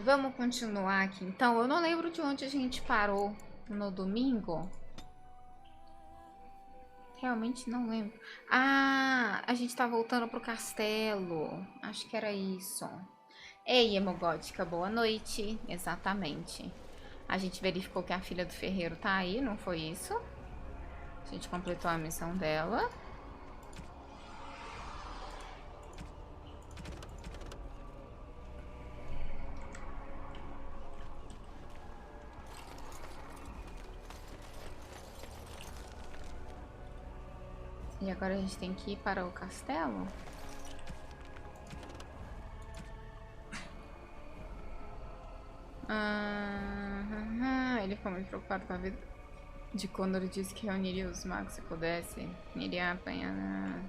Vamos continuar aqui. Então, eu não lembro de onde a gente parou no domingo. Realmente não lembro. Ah, a gente tá voltando pro castelo. Acho que era isso. Ei, Emogótica, boa noite. Exatamente. A gente verificou que a filha do ferreiro tá aí, não foi isso? A gente completou a missão dela. E agora a gente tem que ir para o castelo? Ele ficou muito preocupado com a vida de quando ele disse que reuniria os magos se pudesse. Iria apanhar.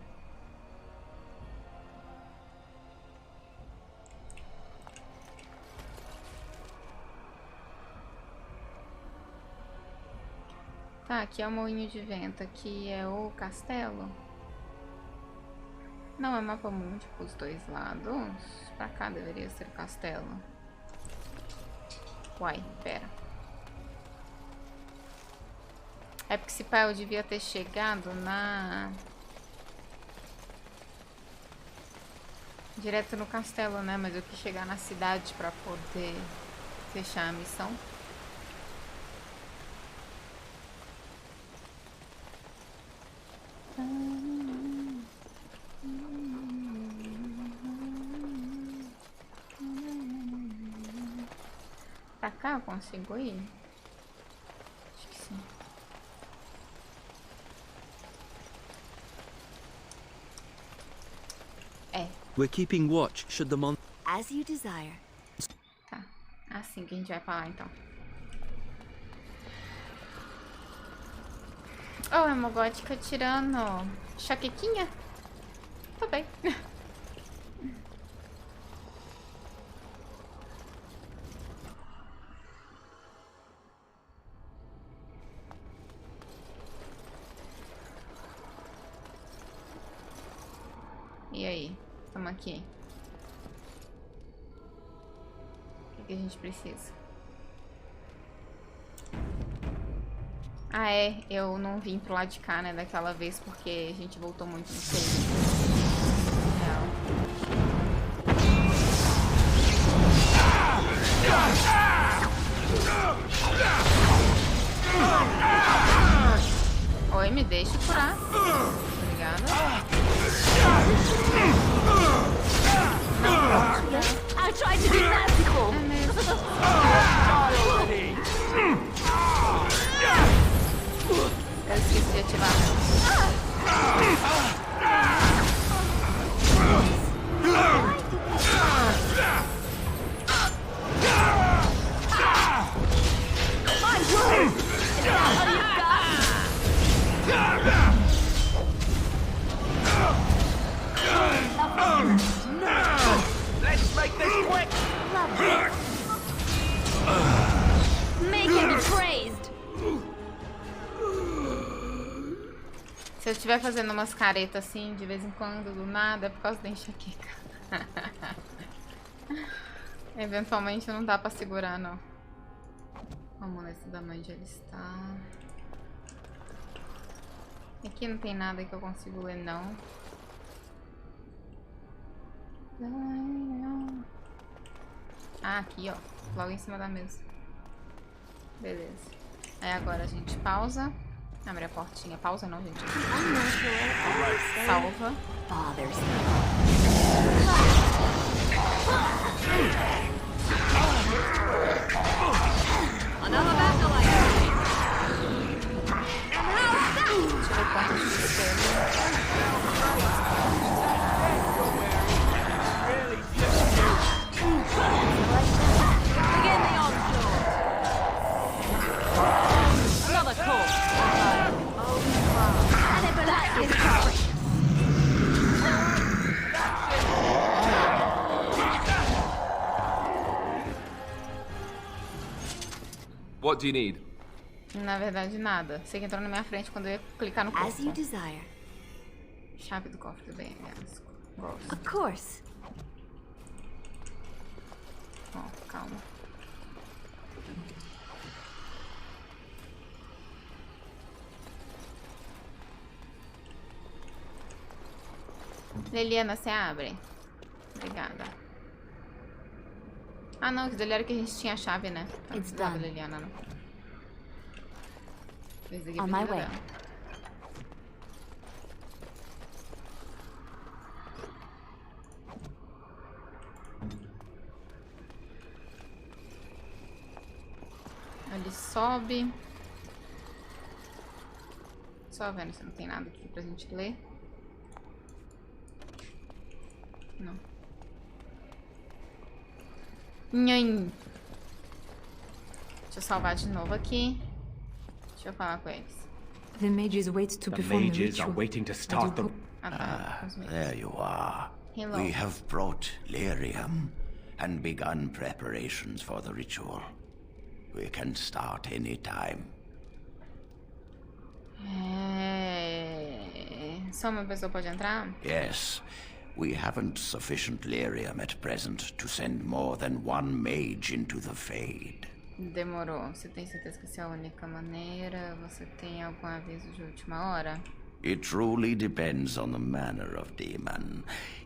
Tá, aqui é o moinho de vento, aqui é o castelo. Não é mapa mundi pros dois lados. Pra cá deveria ser o castelo. Uai, pera. É porque esse pai eu devia ter chegado direto no castelo, né? Mas eu quis chegar na cidade pra poder fechar a missão. Pra cá eu consigo ir? Acho que sim. É. We're keeping watch should the mon... As you desire. Tá. Assim que a gente vai falar, então. Oh, é uma gótica tirando chaquequinha? Tá bem. E aí? Estamos aqui. O que a gente precisa? Ah, é. Eu não vim pro lado de cá, né, daquela vez, porque a gente voltou muito no save. Oi, me deixa curar. Obrigada. I tried to be magical. Eu esqueci de ativar. Let's make this quick. Make him praised. Se eu estiver fazendo umas caretas assim, de vez em quando, do nada, é por causa da enxaqueca. Eventualmente não dá pra segurar, não. Vamos nesse da mãe onde ele está. Aqui não tem nada que eu consigo ler, não. Ah, aqui, ó. Logo em cima da mesa. Beleza. Aí agora a gente pausa. Abre a portinha. Pausa não, gente. Salva. Deixa eu ver quanto de Another call. What do you need? Na verdade, nada. Você que entrou na minha frente quando eu ia clicar no As you corpo. desire. Chave do cofre, bem. Gosto. Of course. Ó, calma. Liliana, você abre? Obrigada. Ah, não, que dele era que a gente tinha a chave, né? Não It's precisava, done. Liliana, não. Esse aqui On my precisa way. dela. Ele sobe. Só vendo se não tem nada aqui pra gente ler. Não. Nhan. Deixa eu salvar de novo aqui. Deixa eu falar com eles. The mages wait to The perform the mages are ritual. waiting to start the... Ah, tá. Os meus. There you are. Hello. We have brought lyrium and begun preparations for the ritual. We can start any time. Só uma pessoa pode entrar? Yes, we haven't sufficient lyrium at present to send more than one mage into the Fade. Demorou. Você tem certeza que essa é a única maneira? Você tem algum aviso de última hora? It truly depends on the manner of demon.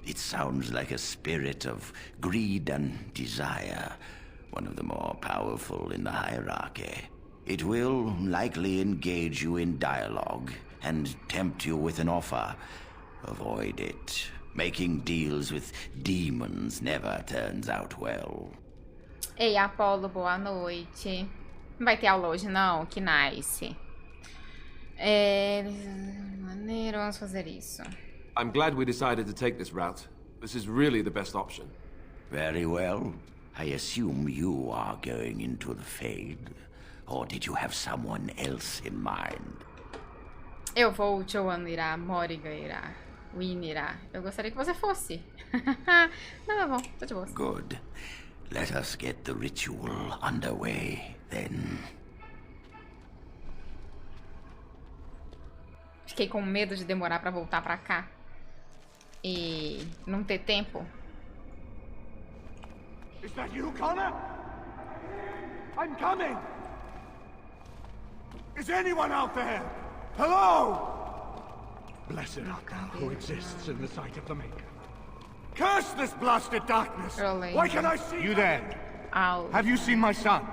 It sounds like a spirit of greed and desire, one of the more powerful in the hierarchy. It will likely engage you in dialogue and tempt you with an offer. Avoid it. Making deals with demons never turns out well. Ei, Apolo, boa noite. Não vai ter aula hoje, não? Que nice. Maneiro, vamos fazer isso. I'm glad we decided to take this route. This is really the best option. Very well. I assume you are going into the Fade. Or did you have someone else in mind? Eu vou, Joan irá, Morrigan irá, Win irá. Eu gostaria que você fosse. Não, é bom, tô de boa. Good. Let us get the ritual underway, then. Fiquei com medo de demorar pra voltar pra cá. E não ter tempo. Is that you, Connor? I'm coming! Is anyone out there? Hello? Blessed art thou who exists in the sight of the Maker. Curse this blasted darkness! Rolling. Why can I see you there? Au. Have you seen my son?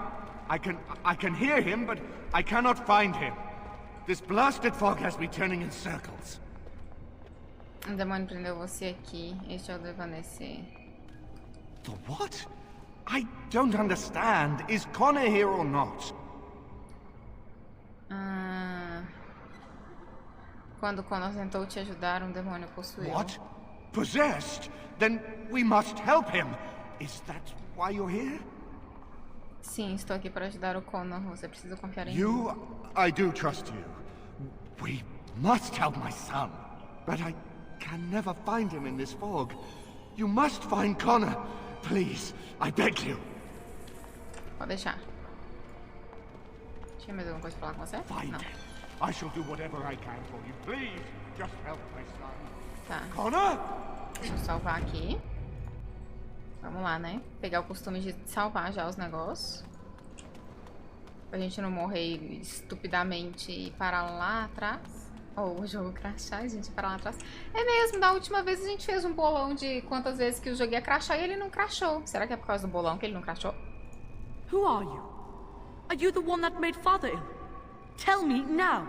I can hear him, but I cannot find him. This blasted fog has me turning in circles. O demônio prendeu você aqui. Este é o desvanecer. The what? I don't understand. Is Connor here or not? Quando Connor tentou te ajudar, um demônio possuiu. What? Possessed? Then we must help him. Is that why you're here? Sim, estou aqui para ajudar o Connor. Você precisa confiar em mim. You, I do trust you. We must help my son. But I can never find him in this fog. You must find Connor. Please, I beg you. Pode deixar. Tinha mais alguma coisa pra falar com você? Find Não. him. I shall do whatever I can for you. Please, just help my son. Tá. Connor? Deixa eu salvar aqui. Vamos lá, né? Pegar o costume de salvar já os negócios. Pra gente não morrer estupidamente e parar lá atrás. Ou o jogo crashar e a gente parar lá atrás. É mesmo, da última vez a gente fez um bolão de quantas vezes que o jogo ia crashar e ele não crashou. Será que é por causa do bolão que ele não crashou? Who are you? Are you the one that made Father ill? Tell me now.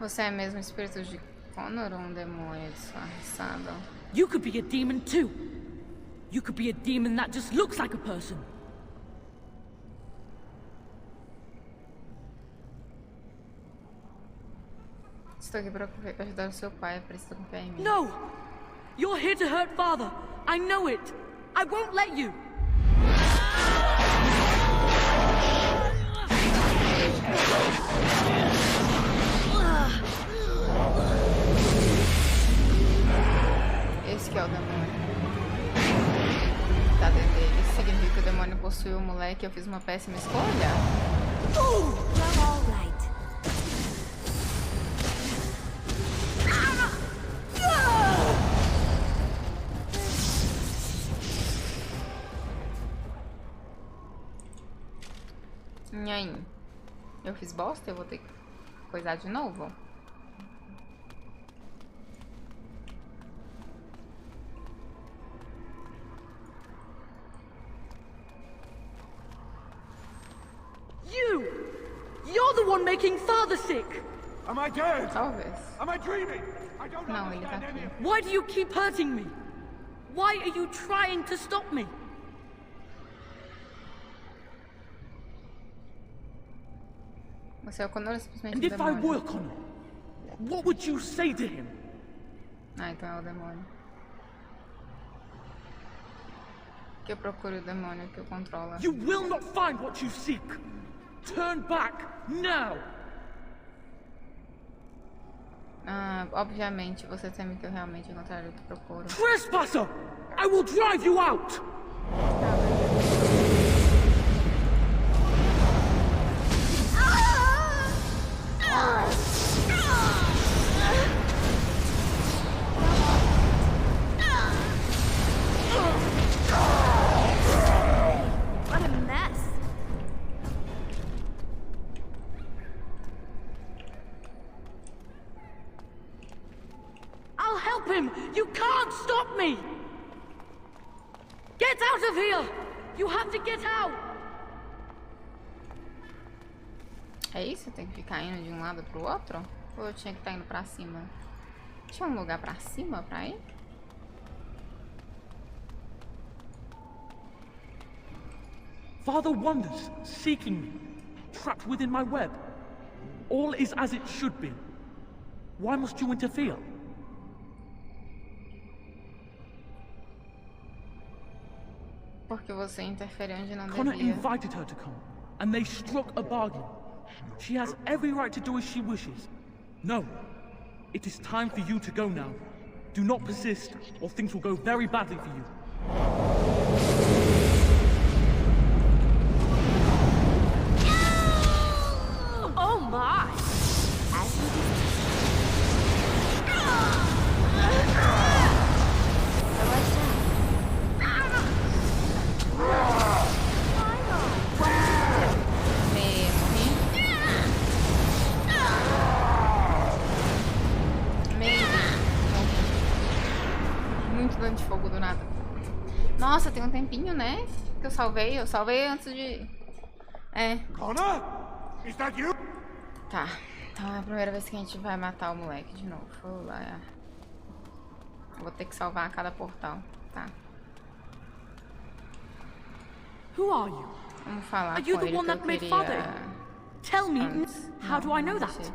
Você é mesmo o espírito de Connor ou um demônio disfarçado? You could be a demon too. You could be a demon that just looks like a person. Estou aqui para ajudar o seu pai, precisa confiar em mim. No! You're here to hurt Father. I know it. I won't let you. Esse que é o demônio. Tá dentro dele. Isso significa que o demônio possuiu o moleque e eu fiz uma péssima escolha? You're all right. E aí? Eu fiz bosta? Eu vou ter que coisar de novo? You're the one making father sick! Am I dead? Talvez. Am I dreaming? I don't Não, ele tá understand aqui. any... Why do you keep hurting me? Why are you trying to stop me? Você é o Connor, simplesmente And um if I demônio. were Connor, what would you say to him? Ah, então é o demônio. Que eu procuro o demônio que o controla. You will not find what you seek. Turn back now. Ah, obviamente, você teme que eu realmente encontrarei o que procuro. Trespasser! I will drive you out! What a mess. I'll help him! You can't stop me! Get out of here! You have to get out! É isso? Tem que ficar indo de um lado pro outro? Ou eu tinha que estar indo pra cima? Tinha um lugar pra cima pra ir? Father wanders, seeking me, trapped within my web. All is as it should be. Why must you interfere? Porque você interferiu onde não Connor devia. invited her to come, and they struck a bargain. She has every right to do as she wishes. No, it is time for you to go now. Do not persist, or things will go very badly for you. Oh my! As you Muito dano de fogo do nada. Nossa, tem um tempinho, né? Que eu salvei. Eu salvei antes de... É. Connor? Is that you? Tá. Então é a primeira vez que a gente vai matar o moleque de novo. Vou lá. Vou ter que salvar a cada portal. Tá. Who are you? Vamos falar Are com you the ele one que eu that made queria... father? Tell me, antes. how do I know Não, that? deixa-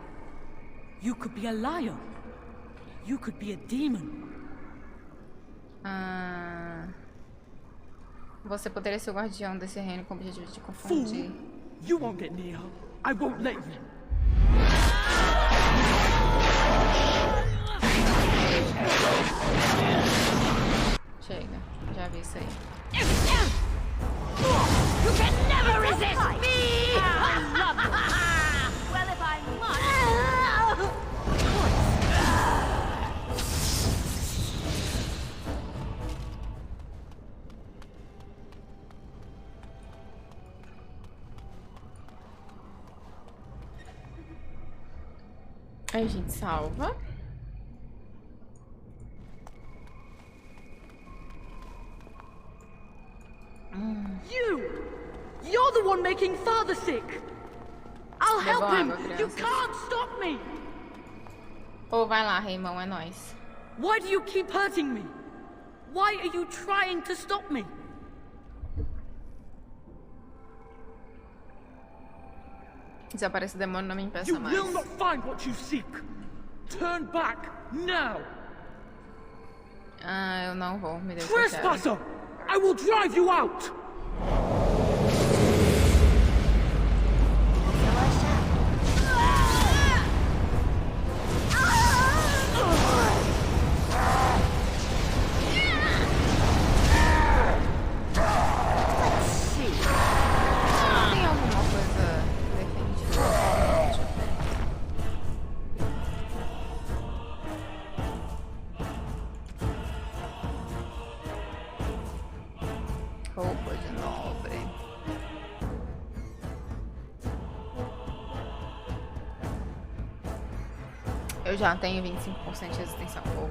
You could be a liar. You could be a demon. Ah, você poderia ser o guardião desse reino com o objetivo de te Fool! confundir. You won't get near her. I won't let you. Chega, já vi isso aí. You can never resist me! I love you! Well, if I must... Aí a gente salva. You're the one making father sick. I'll help Beba him. água, You crianças. can't stop me. Ou vai lá, Raimão, é nóis. Why do you keep hurting me? Why are you trying to stop me? Desaparece o demônio, não me impeça You mais. will not find what you seek. Turn back now. Ah, eu não vou, me deixa quieto. Trespasser! I will drive you out. Tem alguma coisa definitiva? Roupa de nobre. Eu já tenho 25% de resistência ao fogo.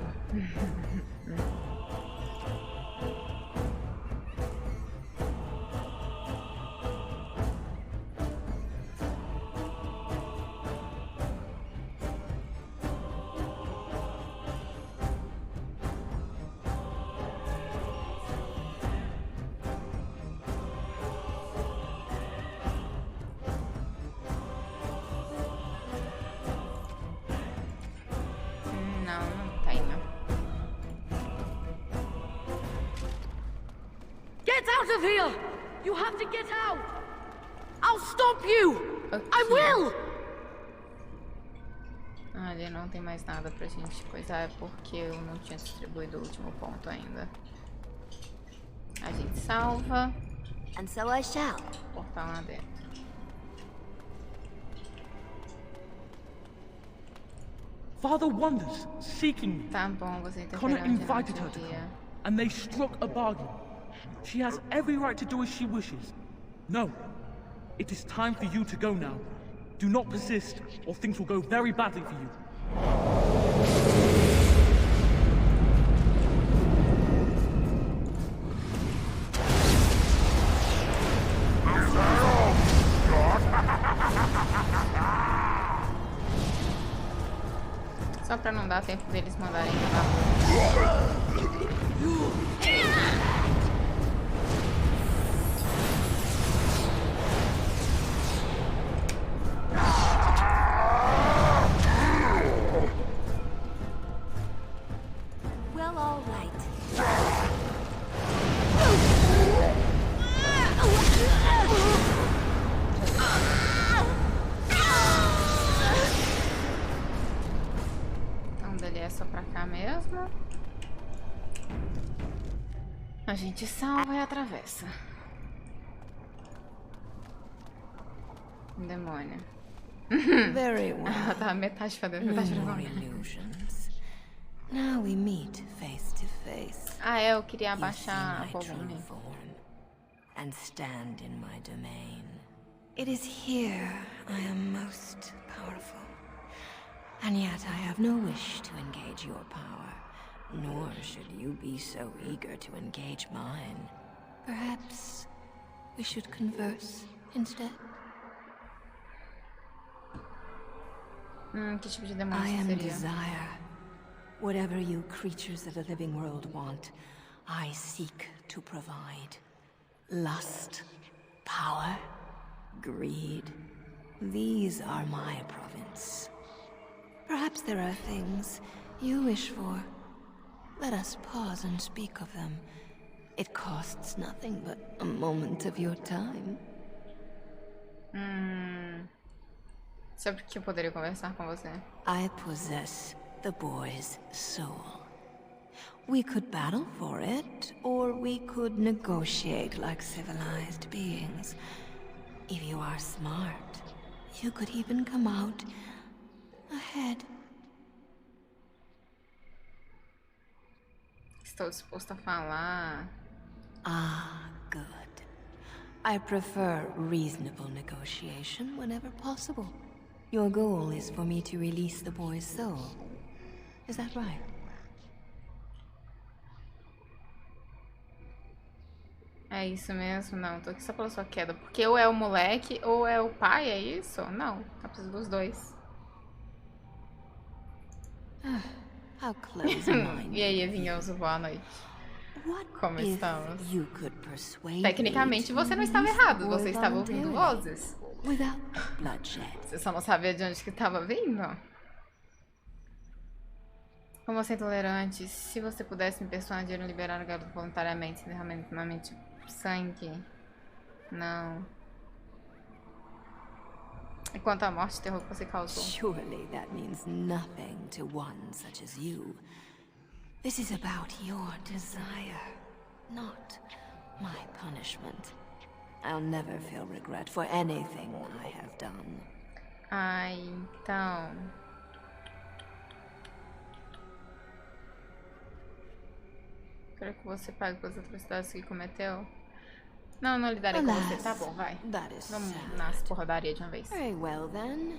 Não tenho. Get out of here! You have to get out! I'll stop you! I will! Ali não tem mais nada pra gente coisar, é porque eu não tinha distribuído o último ponto ainda. A gente salva. And so I shall. Portal lá dentro. Father wanders, seeking me. Tá bom, você Connor interferiu onde não invited her to devia. come, and they struck a bargain. She has every right to do as she wishes. No, it is time for you to go now. Do not persist, or things will go very badly for you. Só pra não dar tempo deles mandarem na Well, all right. Então dele é só pra cá mesmo. A gente salva e atravessa. Demônio. Very well. Ela tá metade pra dentro, No metade pra more fora. illusions. Now we meet face to face. Ah, é, eu queria You see abaixar my o true volume. form and stand in my domain. It is here I am most powerful. And yet I have no wish to engage your power, nor should you be so eager to engage mine. Perhaps we should converse instead. Que tipo de demônio I am seria? desire. Whatever you creatures of the living world want, I seek to provide. Lust, power, greed. These are my province. Perhaps there are things you wish for. Let us pause and speak of them. It costs nothing but a moment of your time. Sobre o que eu poderia conversar com você? I possess the boy's soul. We could battle for it, or we could negotiate like civilized beings. If you are smart, you could even come out ahead. Estou disposto a falar. Ah, good. I prefer reasonable negotiation whenever possible. Your goal is for me to release the boy's soul. Is that right? É isso mesmo? Não, tô aqui só pela sua queda. Porque ou é o moleque ou é o pai, é isso? Não, eu preciso dos dois. How close-minded. E aí, Vinhoso, boa noite. What Como if estamos? you could persuade Tecnicamente me to você não estava release the errado, boy você estava ouvindo voluntarily, vozes. without bloodshed. Você só não sabia de onde que estava vindo. Como você é intolerante, se você pudesse me persuadir a liberar o garoto voluntariamente, sem derramamento de sangue. Não. E quanto à morte e terror que você causou? Surely that means nothing to one such as you. This is about your desire, not my punishment. I'll never feel regret for anything I have done. Ah, então... Quero que você pague pelas atrocidades que cometeu. Não, não lidarei com você. Tá bom, vai. That is Vamos sad. nas porradaria de uma vez. Very well then.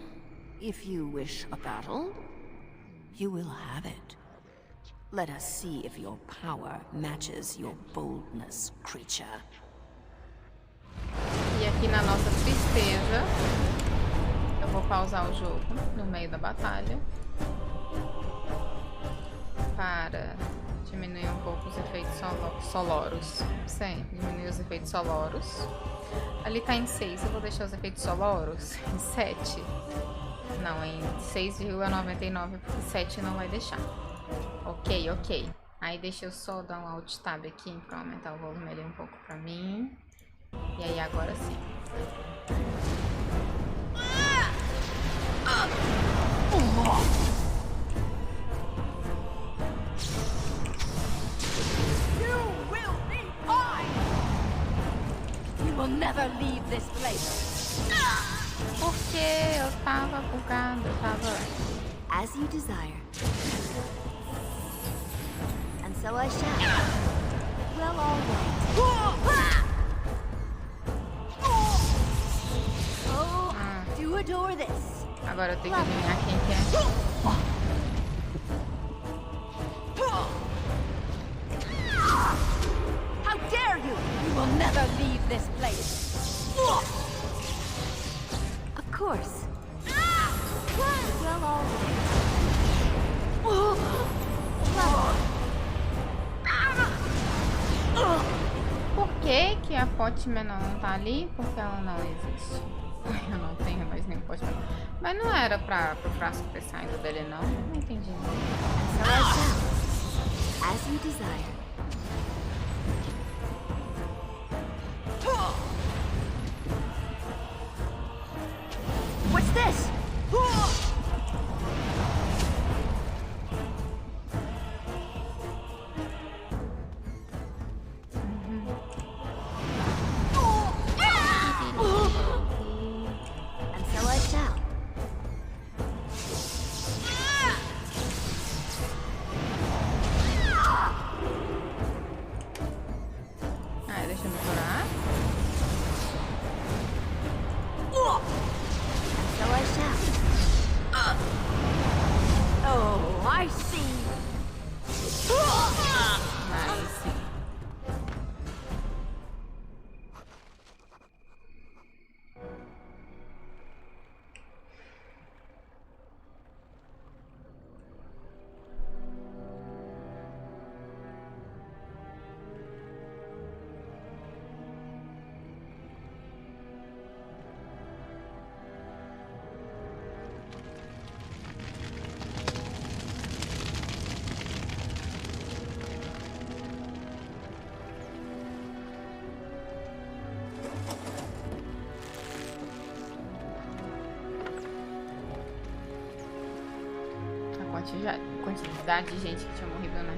If you wish a battle, you will have it. Let us see if your power matches your boldness, creature. E aqui na nossa tristeza, eu vou pausar o jogo no meio da batalha para diminuir um pouco os efeitos sonoros. Sim, diminuir os efeitos sonoros. Ali tá em 6, eu vou deixar os efeitos sonoros em 7. Não, em 6,99, porque 7 não vai deixar. Ok, ok. Aí deixa eu só dar um Alt Tab aqui para aumentar o volume ali um pouco pra mim. E aí agora sim. You will never leave this place. Porque eu tava bugado, eu tava... As you desire. And so I shall. Well, all right. Oh, do adore this. Agora eu tenho que adivinhar quem que é. How dare you! You will never leave this place. Of course. Well, all Por que a pote menor não tá ali? Porque ela não existe. Eu não tenho mais nenhum pote menor. Mas não era pro frasco ter saído dele, não? Não entendi. So I shall. As you desire. What's this? And so I shall. Ah, deixa eu me curar. So I shall. Oh, I see. Nice. Quantidade de gente que tinha morrido, né?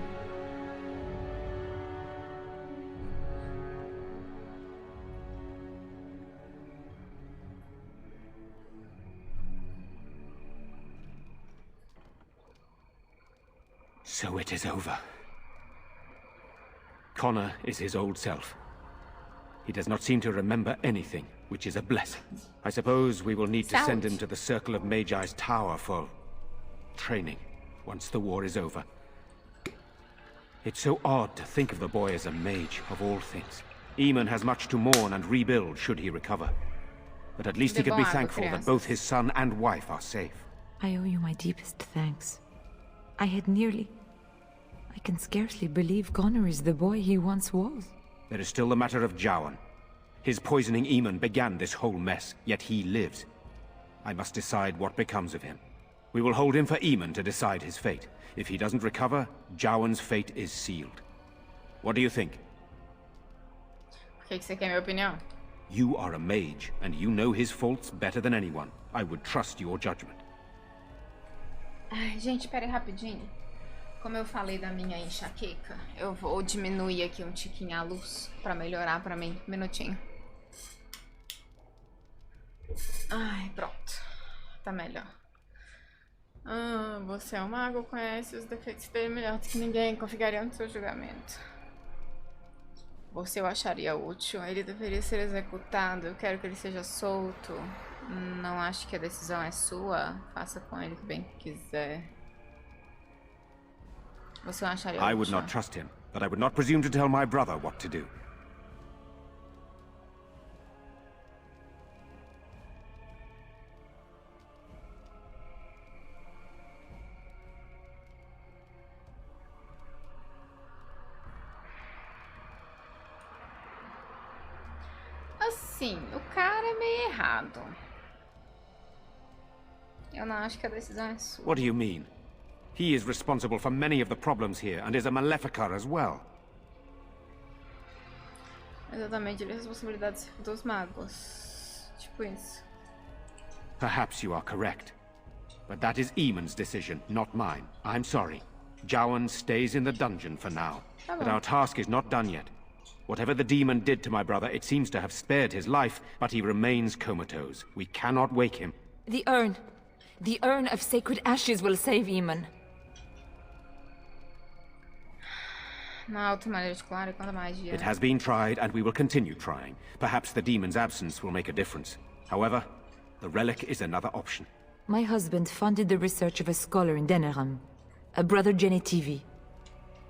So it is over. Connor is his old self. He does not seem to remember anything, which is a blessing. I suppose we will need to send him to the Circle of Magi's tower for training once the war is over. It's so odd to think of the boy as a mage, of all things. Eamon has much to mourn and rebuild should he recover. But at least he can be thankful that both his son and wife are safe. I owe you my deepest thanks. I can scarcely believe Connor is the boy he once was. There is still the matter of Jowan. His poisoning Eamon began this whole mess, yet he lives. I must decide what becomes of him. We will hold him for Eamon to decide his fate. If he doesn't recover, Jowan's fate is sealed. What do you think? Por que você quer minha opinião? You are a mage, and you know his faults better than anyone. I would trust your judgment. Ai, gente, pera aí rapidinho. Como eu falei da minha enxaqueca, eu vou diminuir aqui um tiquinho a luz pra melhorar pra mim. Um minutinho. Ai, pronto. Tá melhor. Você é um mago, conhece os defeitos dele melhor do que ninguém, confiaria no seu julgamento. Você o acharia útil, ele deveria ser executado, eu quero que ele seja solto. Não acho que a decisão é sua, faça com ele o que bem quiser. Você acharia I would útil? not trust him, but I would not presume to tell my brother what to do. Assim, o cara é meio errado. Eu não acho que a decisão é sua. What do you mean? He is responsible for many of the problems here, and is a maleficar as well. Exatamente, ele é responsabilidade dos magos. Tipo isso. Perhaps you are correct. But that is Eamon's decision, not mine. I'm sorry. Jowan stays in the dungeon for now. Tá But bom. our task is not done yet. Whatever the demon did to my brother, it seems to have spared his life, but he remains comatose. We cannot wake him. The urn. The urn of sacred ashes will save Eamon. Na alta maneira de claro e quanto a magia. It has been tried, and we will continue trying. Perhaps the demon's absence will make a difference. However, the relic is another option. My husband funded the research of a scholar in Denerim, a brother Genetivi.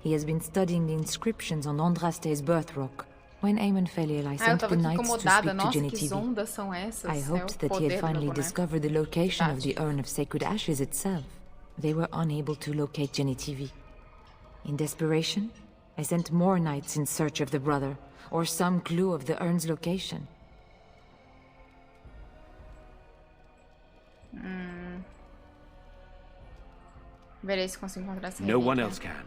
He has been studying the inscriptions on Andraste's birth rock. When Eamon fell ill, I Eu sent the tava aqui knights to incomodada. speak to Nossa, que Genetivi. ondas são essas? I É hoped o that he poder had do finally meu boneco. discovered the location of the Verdade. urn of sacred ashes itself. They were unable to locate Genetivi. In desperation, I sent more knights in search of the brother, or some clue of the urn's location. Verei se consigo encontrar essa No one relíquia. else can.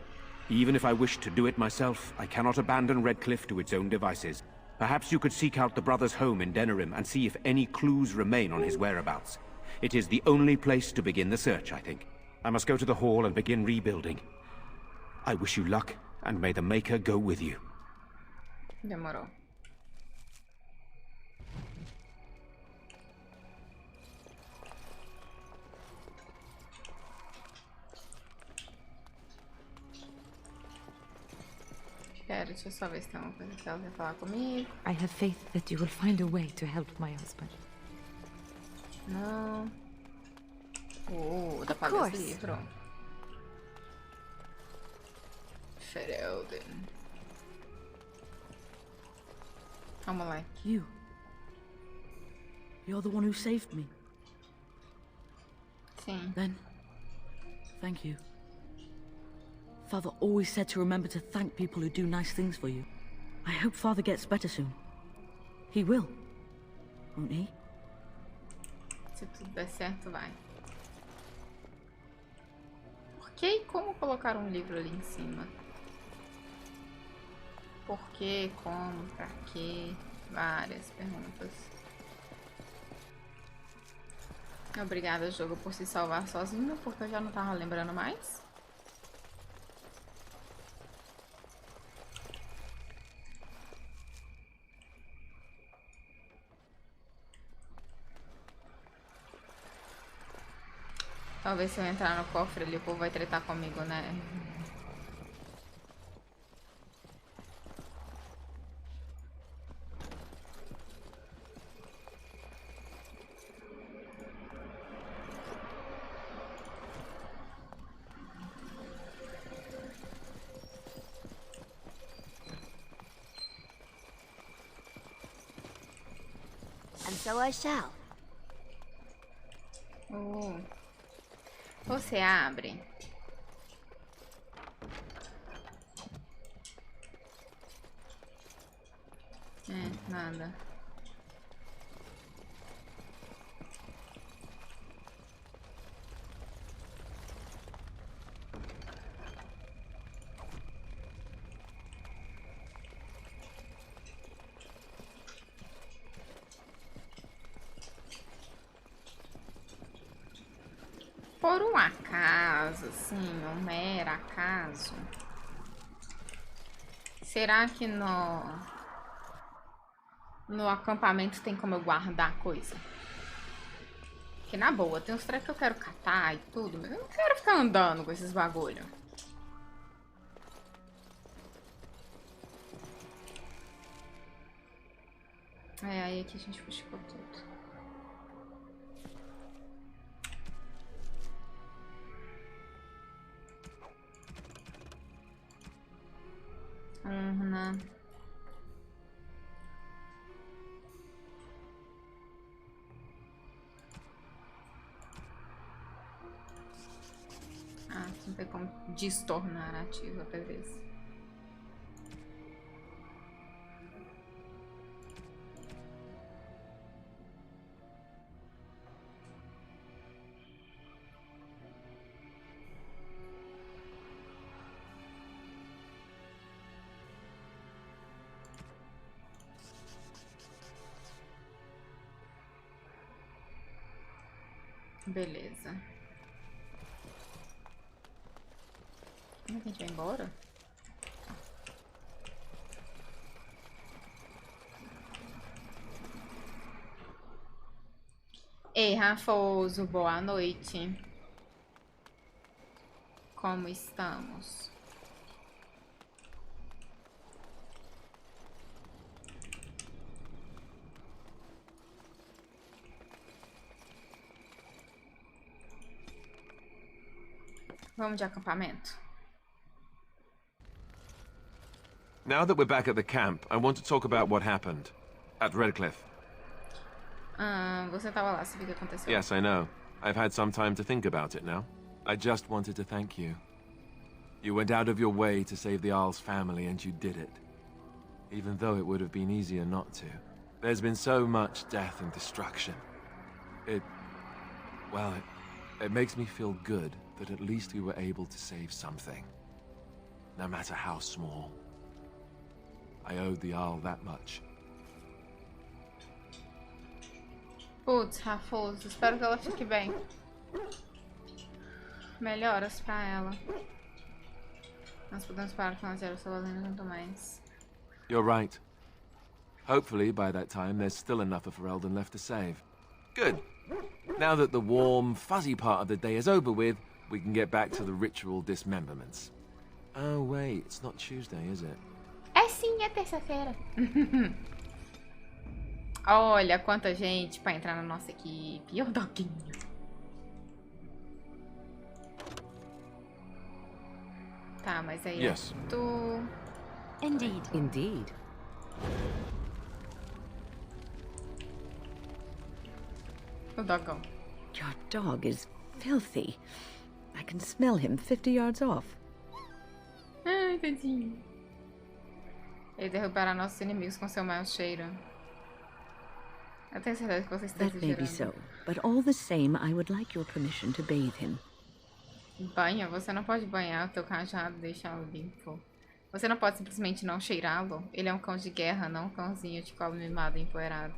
Even if I wished to do it myself, I cannot abandon Redcliffe to its own devices. Perhaps you could seek out the brother's home in Denerim and see if any clues remain on his whereabouts. It is the only place to begin the search, I think. I must go to the hall and begin rebuilding. I wish you luck, and may the Maker go with you. Demorou. Espera, deixa eu só ver se tem uma coisa que ela quer falar comigo. I have faith that you will find a way to help my husband. Não. Dá pra ler esse livro. Ferelden. Vamos lá. You're the one who saved me. Sim. Then, thank you. Father always said to remember to thank people who do nice things for you. I hope Father gets better soon. He will, won't he? Se tudo der certo, vai. Por que e como colocar um livro ali em cima? Por que, como, pra quê? Várias perguntas. Obrigada, jogo, por se salvar sozinho, porque eu já não tava lembrando mais. Talvez se eu entrar no cofre ali, o povo vai tretar comigo, né? And so I shall. Você abre. Nada. Por um acaso, assim, um mero acaso, será que no acampamento tem como eu guardar coisa? Que na boa, tem uns trecos que eu quero catar e tudo, mas eu não quero ficar andando com esses bagulho. Aí aqui a gente puxou tudo. Urna. Ah, não tem como destornar ativa, beleza. Beleza. Como é que a gente vai embora? Ei, Rafoso, boa noite. Como estamos? Vamos de acampamento. Now that we're back at the camp, I want to talk about what happened at Redcliffe. Você tava lá, você viu o que aconteceu? Yes, I know. I've had some time to think about it now. I just wanted to thank you. You went out of your way to save the Isle's family, and you did it. Even though it would have been easier not to. There's been so much death and destruction. It makes me feel good that at least we were able to save something. No matter how small. I owed the Isle that much. Putz, Rafoso, espero que ela fique bem. Melhoras pra ela. Nós podemos parar com a zero Solano quanto mais. You're right. Hopefully, by that time, there's still enough of Ferelden left to save. Good. Now that the warm, fuzzy part of the day is over with, we can get back to the ritual dismemberments. Oh, wait, it's not Tuesday, is it? É sim, é terça-feira. Olha quanta gente pra entrar na nossa equipe. O doguinho. Tá, mas aí Yes. tu... Indeed. Indeed. O dogão. Your dog is filthy. I can smell him 50 yards off. Ai, tadinho. Ele derrubará nossos inimigos com seu mau cheiro. Eu tenho certeza que você está That may be exagerando. so, but all the same, I would like your permission to bathe him. Banha? Você não pode banhar o teu cajado e deixá-lo limpo. Você não pode simplesmente não cheirá-lo. Ele é um cão de guerra, não um cãozinho de colo mimado e empoeirado.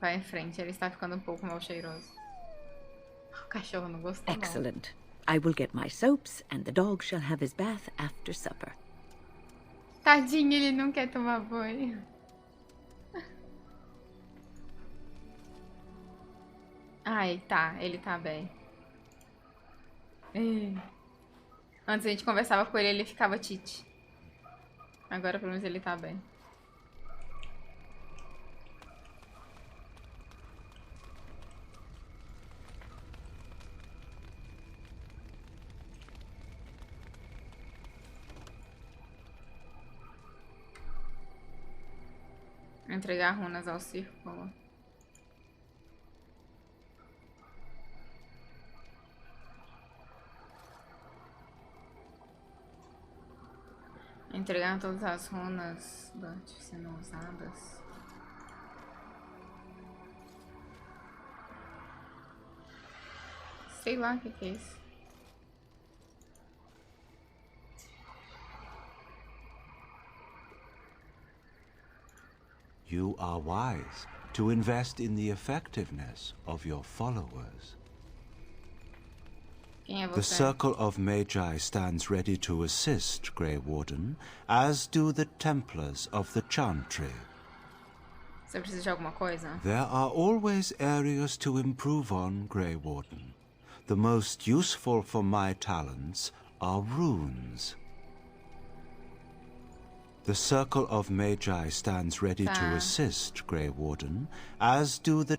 Vai em frente, ele está ficando um pouco mal cheiroso. O cachorro não gostou, não. Excellent. I will get my soaps, and the dog shall have his bath after supper. Tadinho, ele não quer tomar banho. Ai, tá, ele tá bem. Antes a gente conversava com ele, ele ficava tite. Agora pelo menos ele tá bem. Entregar runas ao círculo. Entregar todas as runas antes sendo usadas. Sei lá o que é isso. You are wise to invest in the effectiveness of your followers. Quem é The você? Circle of Magi stands ready to assist, Grey Warden, as do the Templars of the Chantry. Você precisa de alguma coisa? There are always areas to improve on, Grey Warden. The most useful for my talents are runes. The Circle of Magi stands ready to assist, Grey Warden, as do the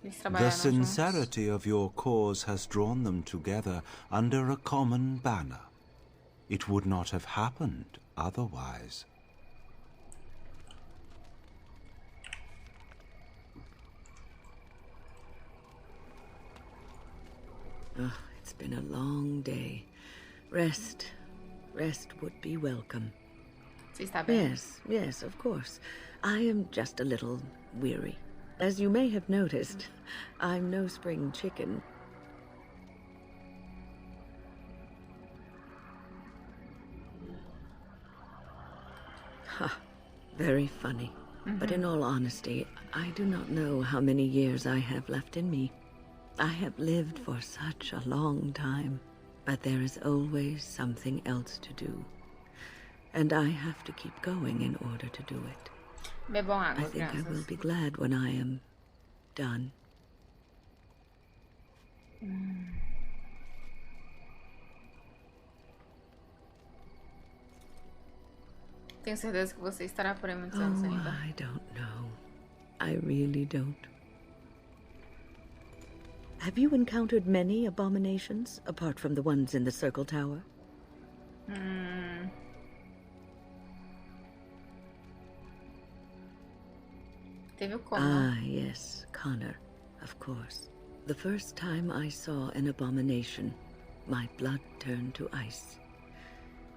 sincerity of your cause has drawn them together under a common banner. It would not have happened otherwise. Oh, it's been a long day. Rest would be welcome. Yes, of course. I am just a little weary. As you may have noticed, I'm no spring chicken. Ha, very funny. But in all honesty, I do not know how many years I have left in me. I have lived for such a long time, but there is always something else to do. And I have to keep going in order to do it. I think I will be glad when I am done. Tenho certeza que você estará por aí muitos anos ainda. I don't know. I really don't. Have you encountered many abominations, apart from the ones in the Circle Tower? Teve o Connor. Ah, yes, Connor, of course. The first time I saw an abomination, my blood turned to ice.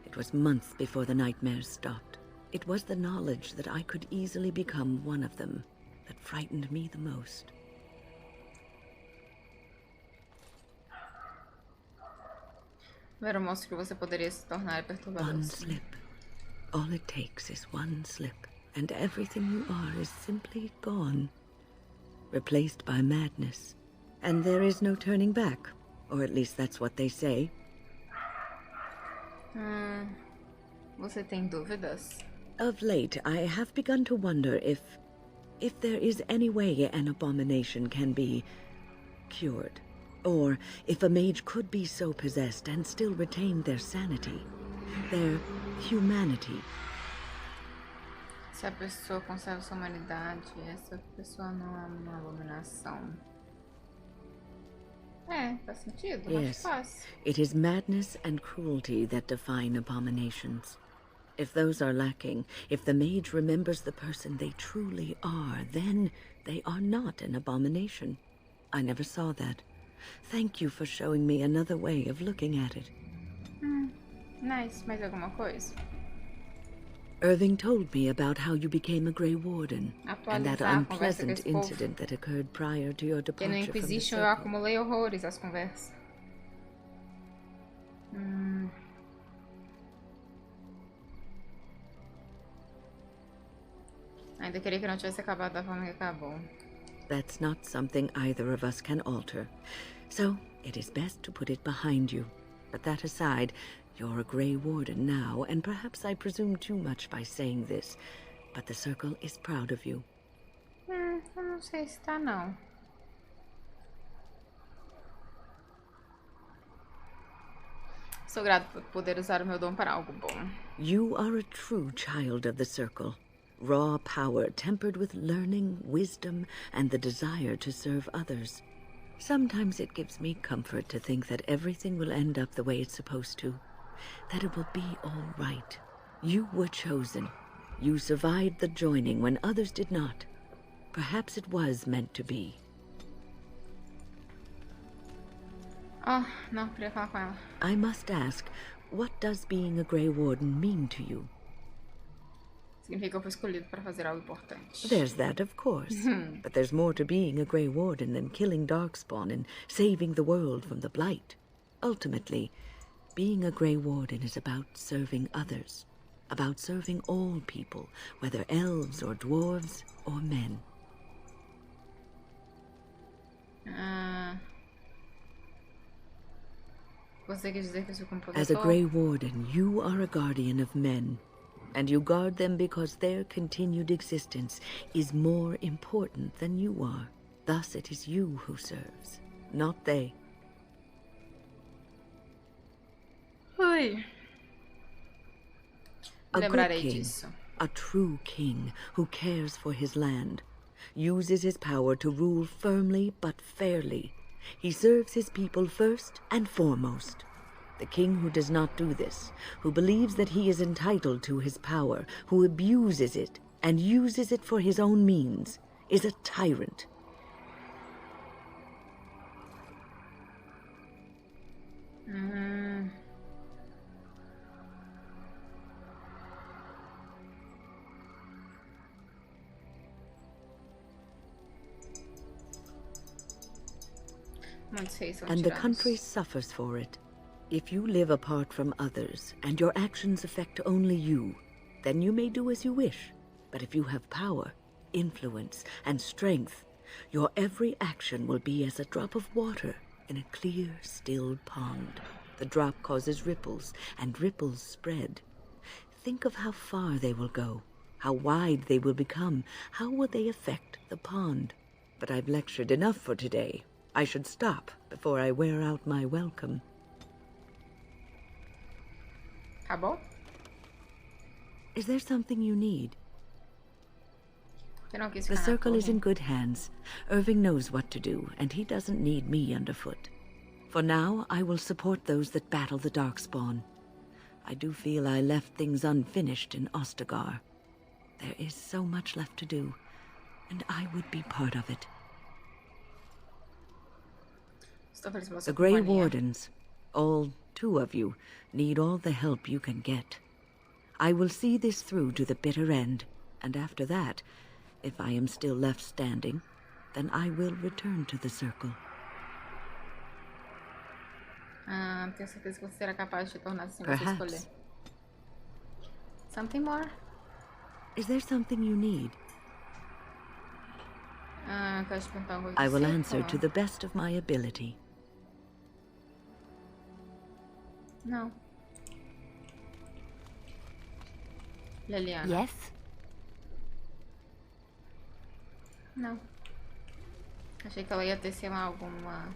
It was months before the nightmares stopped. It was the knowledge that I could easily become one of them that frightened me the most. Ver o monstro que você poderia se tornar é perturbador. One slip. All it takes is one slip, and everything you are is simply gone. Replaced by madness. And there is no turning back. Or at least that's what they say. Você tem dúvidas? Of late, I have begun to wonder if there is any way an abomination can be cured. Or if a mage could be so possessed and still retain their sanity, their humanity. Se a pessoa conserva sua humanidade, essa pessoa não é uma abominação. Faz sentido. Yes, it is madness and cruelty that define abominations. If those are lacking, if the mage remembers the person they truly are, then they are not an abomination. I never saw that. Thank you for showing me another way of looking at it. Nice. Mais alguma coisa? Irving told me about how you became a Grey Warden, and that unpleasant incident that occurred prior to your Porque no departure from the Inquisition eu Circle. acumulei horrores as conversas. Ainda queria que não tivesse acabado da forma que acabou. That's not something either of us can alter. So, it is best to put it behind you. But that aside, you're a Grey Warden now, and perhaps I presume too much by saying this, but the Circle is proud of you. Eu não sei se tá, não. Sou grato por poder usar o meu dom para algo bom. You are a true child of the Circle. Raw power tempered with learning, wisdom, and the desire to serve others. Sometimes it gives me comfort to think that everything will end up the way it's supposed to. That it will be all right. You were chosen. You survived the joining when others did not. Perhaps it was meant to be. Oh, não, queria falar com ela. I must ask, what does being a Grey Warden mean to you? Significa que eu fui escolhido para fazer algo importante. There's that, of course. But there's more to being a Grey Warden than killing Darkspawn and saving the world from the Blight. Ultimately, being a Grey Warden is about serving others. About serving all people, whether elves or dwarves or men. Você quer dizer que eu sou como As a protetor? Grey Warden, you are a guardian of men. And you guard them because their continued existence is more important than you are. Thus it is you who serves, not they. Ui. A good Lembrarei king, disso. A true king who cares for his land, uses his power to rule firmly but fairly. He serves his people first and foremost. The king who does not do this, who believes that he is entitled to his power, who abuses it and uses it for his own means, is a tyrant. And the country suffers for it. If you live apart from others, and your actions affect only you, then you may do as you wish. But if you have power, influence, and strength, your every action will be as a drop of water in a clear, still pond. The drop causes ripples, and ripples spread. Think of how far they will go, how wide they will become, how will they affect the pond. But I've lectured enough for today. I should stop before I wear out my welcome. Acabou? Is there something you need? The circle is in good hands. Irving knows what to do, and he doesn't need me underfoot. For now, I will support those that battle the Darkspawn. I do feel I left things unfinished in Ostagar. There is so much left to do, and I would be part of it. The Grey Wardens, all 2 of you, need all the help you can get. I will see this through to the bitter end, and after that, if I am still left standing, then I will return to the circle. Tenho certeza que você será capaz de tornar assim você escolher. Something more? Is there something you need? Quero te perguntar uma coisa. I will answer to the best of my ability. Não. Liliana. Yes? Não. Achei que ela ia ter, sei lá, alguma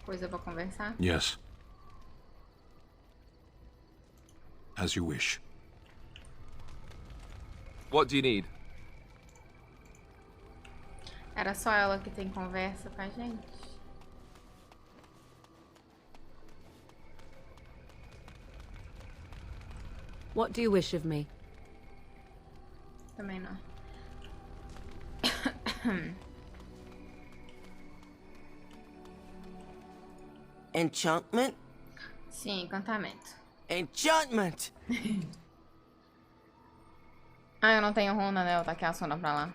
coisa pra conversar. Yes. As you wish. What do you need? Era só ela que tem conversa com a gente. What do you wish of me? Também não. Enchantment? Sim, encantamento. Enchantment! Eu não tenho runa, né? Eu taquei a runa pra lá.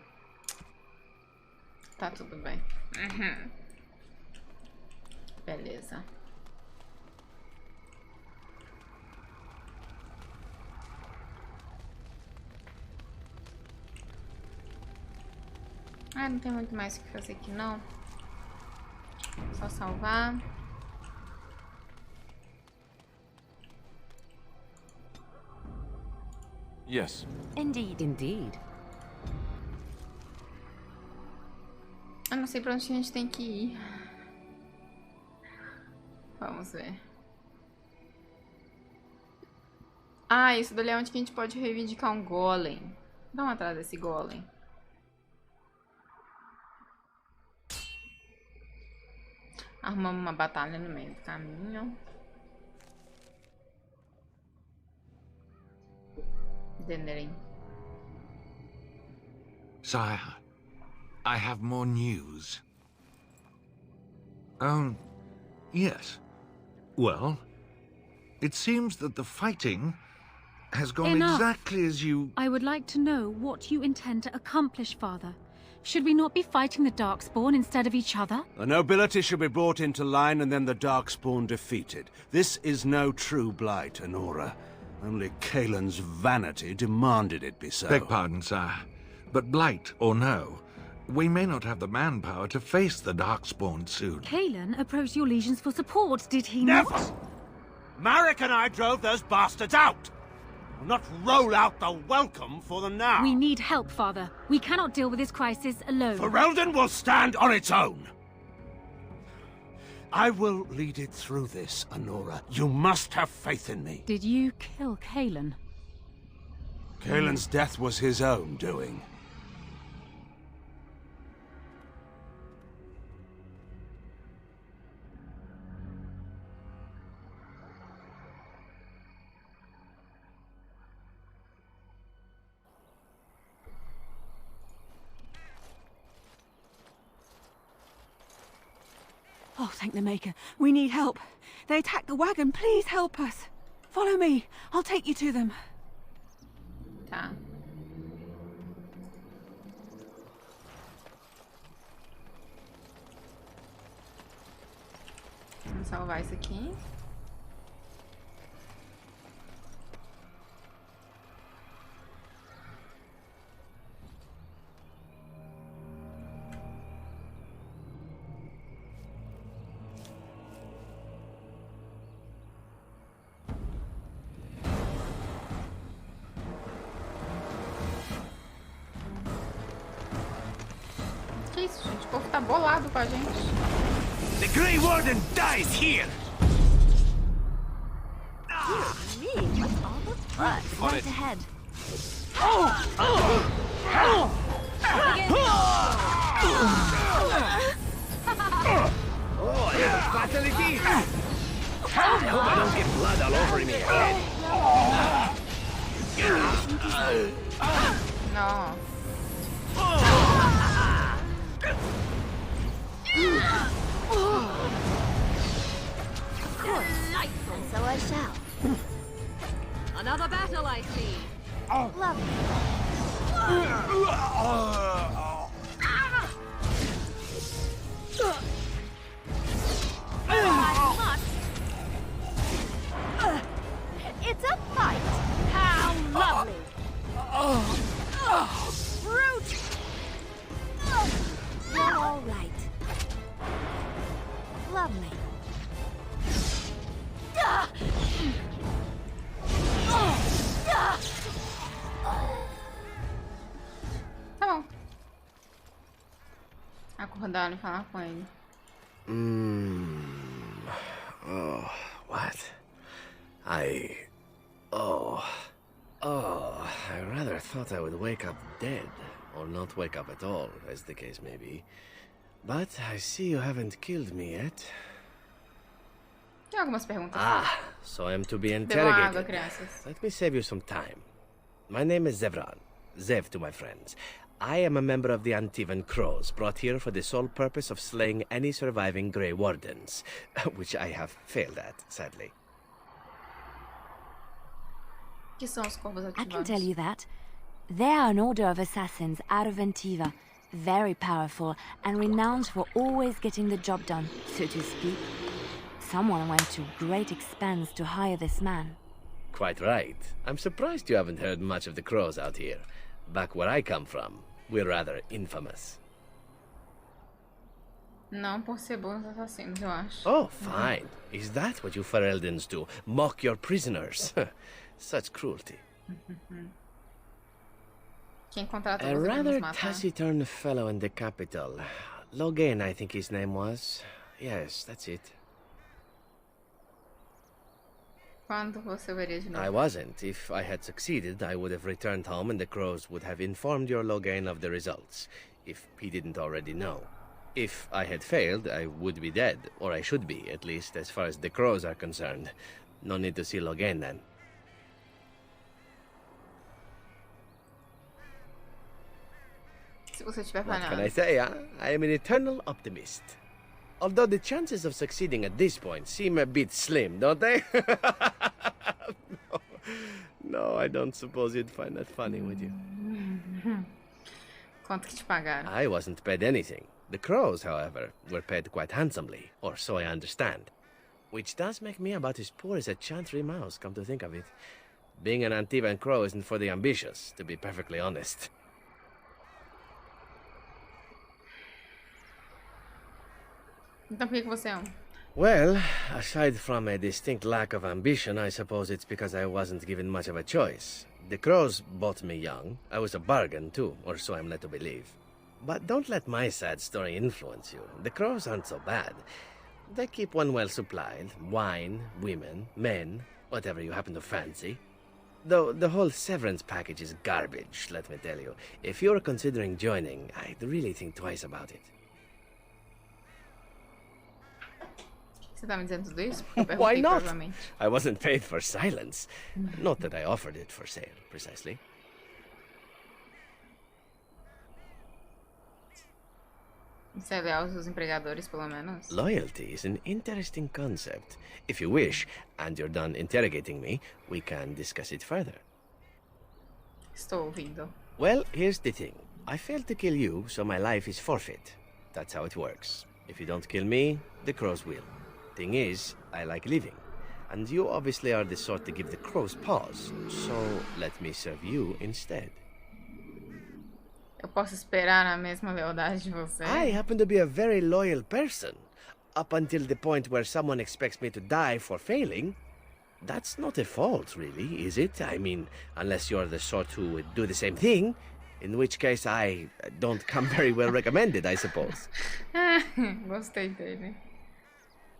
Tá tudo bem. Beleza. Não tem muito mais o que fazer aqui, não. Só salvar. Yes. Indeed. Eu não sei pra onde a gente tem que ir. Vamos ver. Isso dali é onde que a gente pode reivindicar um golem. Vamos atrás desse golem. Arrumamos uma batalha no meio do caminho. Denering. Sire, I have more news. Oh, yes. Well, it seems that the fighting has gone exactly as you... I would like to know what you intend to accomplish, Father. Should we not be fighting the Darkspawn instead of each other? The nobility should be brought into line and then the Darkspawn defeated. This is no true blight, Honora. Only Kaelin's vanity demanded it be so. Beg pardon, sire. But blight or no, we may not have the manpower to face the Darkspawn soon. Kaelin approached your legions for support, did he Never! not? Marek and I drove those bastards out! We'll not roll out the welcome for them now. We need help, Father. We cannot deal with this crisis alone. Ferelden will stand on its own. I will lead it through this, Honora. You must have faith in me. Did you kill Kaelin? Kaelin's death was his own doing. Oh, thank the Maker. We need help. They attacked the wagon. Please help us. Follow me. I'll take you to them. Tá. Vamos salvar isso aqui. Que isso, gente? O povo tá bolado com a gente. The Grey Warden dies here! Me, what's all the fuss? Right ahead. Oh, I have a fatality! I hope I don't get blood all over me head. No. And so I shall. Another battle, I see. Lovely. It's a fight. How lovely. Brute. You're all right. Lovely. Tá bom. Acordar e falar com ele. Oh, what? I rather thought I would wake up dead, or not wake up at all, as the case may be. But I see you haven't killed me yet. Tem algumas perguntas. Ah, so I am to be Bebam interrogated. água, crianças. Let me save you some time. My name is Zevran. Zev to my friends. I am a member of the Antivan Crows, brought here for the sole purpose of slaying any surviving Grey Wardens, which I have failed at, sadly. Que são os corvos ativados? I can tell you that. They are an order of assassins out of Antiva. Very powerful and renowned for always getting the job done, so to speak. Someone went to great expense to hire this man. Quite right. I'm surprised you haven't heard much of the Crows out here. Back where I come from, we're rather infamous. Não por ser bons assassinos, eu acho. Oh, fine. Is that what you Fereldans do? Mock your prisoners? Such cruelty. Quem contrata A você pra rather nos matar? taciturn fellow in the capital. Logan, I think his name was. Yes, that's it. Quando você veria de novo? I wasn't. If I had succeeded, I would have returned home and the Crows would have informed your Logan of the results, if he didn't already know. If I had failed, I would be dead, or I should be, at least as far as the Crows are concerned. No need to see Logan then. Se você tiver What can falhado. I say, huh? I am an eternal optimist. Although the chances of succeeding at this point seem a bit slim, don't they? No, I don't suppose you'd find that funny, would you? Quanto que te pagaram? I wasn't paid anything. The Crows, however, were paid quite handsomely, or so I understand. Which does make me about as poor as a chantry mouse, come to think of it. Being an Antivan Crow isn't for the ambitious, to be perfectly honest. Então por que você é um? Well, aside from a distinct lack of ambition, I suppose it's because I wasn't given much of a choice. The Crows bought me young. I was a bargain, too, or so I'm led to believe. But don't let my sad story influence you. The Crows aren't so bad. They keep one well supplied. Wine, women, men, whatever you happen to fancy. Though the whole severance package is garbage, let me tell you. If you're considering joining, I'd really think twice about it. Você tá me dizendo tudo isso? Porque eu Why perguntei, not? provavelmente. I wasn't paid for silence. Not that I offered it for sale, precisely. Você é leal aos seus empregadores, pelo menos? Loyalty is an interesting concept. If you wish, and you're done interrogating me, we can discuss it further. Estou ouvindo. Well, here's the thing. I failed to kill you, so my life is forfeit. That's how it works. If you don't kill me, the crows will. Thing is, I like living. And you obviously are the sort to give the crows pause. So, let me serve you instead. Eu posso esperar a mesma lealdade de você? I happen to be a very loyal person. Up until the point where someone expects me to die for failing. That's not a fault, really, is it? I mean, unless you're the sort who would do the same thing. In which case, I don't come very well recommended, I suppose. Gostei dele.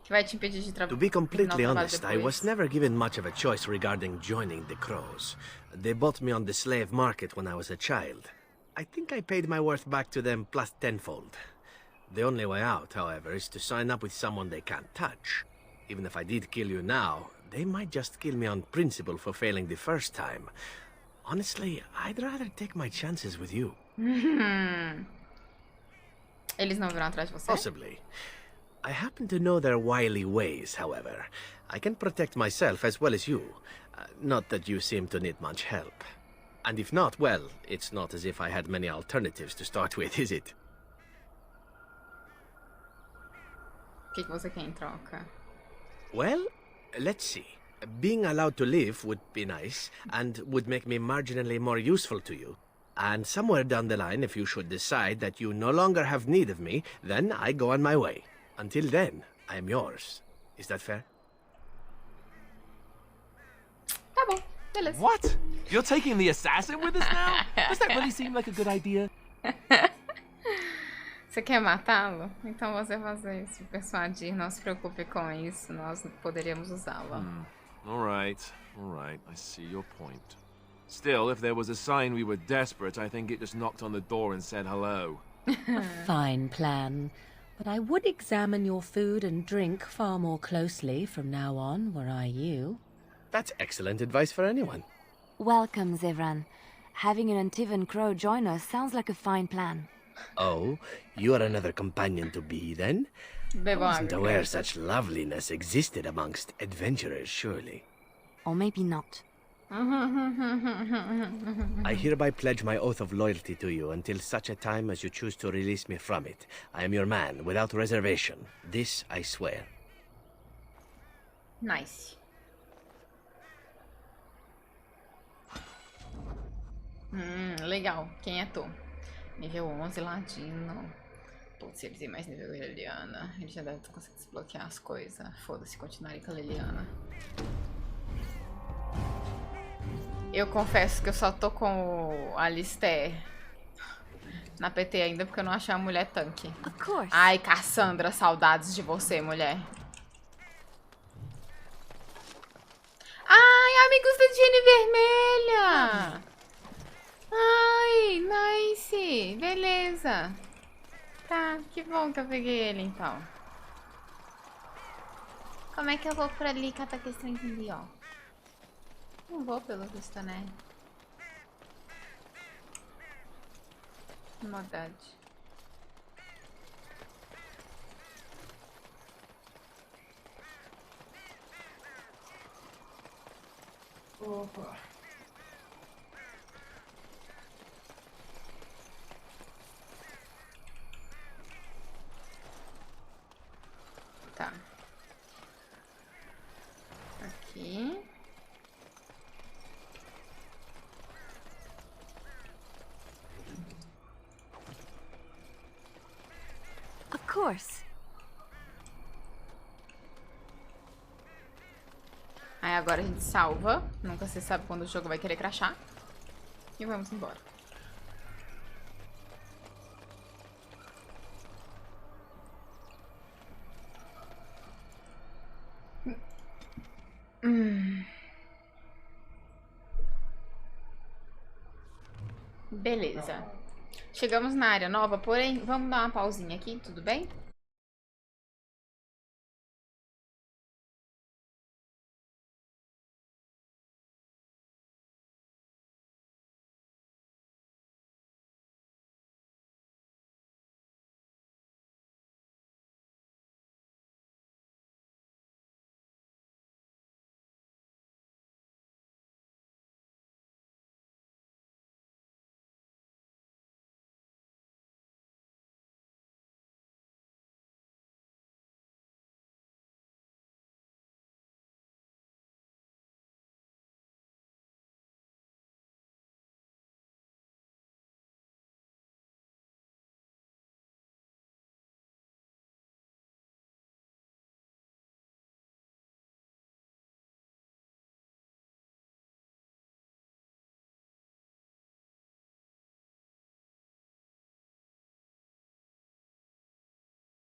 Que vai te impedir de To be completely honest, I was never given much of a choice regarding joining the crows. They bought me on the slave market when I was a child. I think I paid my worth back to them plus tenfold. The only way out, however, is to sign up with someone they can't touch. Even if I did kill you now, they might just kill me on principle for failing the first time. Honestly, I'd rather take my chances with you. Eles não virão atrás de você? Possibly. I happen to know their wily ways, however. I can protect myself as well as you. Not that you seem to need much help. And if not, well, it's not as if I had many alternatives to start with, is it? O que você quer em troca? Well, let's see. Being allowed to live would be nice, and would make me marginally more useful to you. And somewhere down the line, if you should decide that you no longer have need of me, then I go on my way. Until then, I am yours. Is that fair? Tá bom, beleza. What? You're taking the assassin with us now? Does that really seem like a good idea? Você quer matá-lo? Então você fazer isso, persuadir, não se preocupe com isso, nós poderíamos usá-lo. All right, I see your point. Still, if there was a sign we were desperate, I think it just knocked on the door and said hello. A fine plan. But I would examine your food and drink far more closely from now on, were I you. That's excellent advice for anyone. Welcome, Zevran. Having an Antivan crow join us sounds like a fine plan. Oh, you are another companion to be, then? I wasn't aware such loveliness existed amongst adventurers, surely. Or maybe not. I hereby pledge my oath of loyalty to you until such a time as you choose to release me from it. I am your man, without reservation. This I swear. Nice. Legal. Quem é tu? Nível 11, ladino. Putz, ele tem mais nível Liliana. Ele já deve conseguir desbloquear as coisas. Foda-se, continuarem com a Liliana. Eu confesso que eu só tô com o Alistair na PT ainda porque eu não achei a mulher tanque. Ai, Cassandra, saudades de você, mulher. Ai, amigos da Jenny Vermelha! Ai, nice! Beleza. Tá, que bom que eu peguei ele, então. Como é que eu vou por ali catar questões ali, ó? Não vou pelo visto, né? Maldade. Opa. Tá. Aqui. Of course. Aí agora a gente salva. Nunca se sabe quando o jogo vai querer crashar. E vamos embora. Beleza. Chegamos na área nova, porém, vamos dar uma pausinha aqui, tudo bem?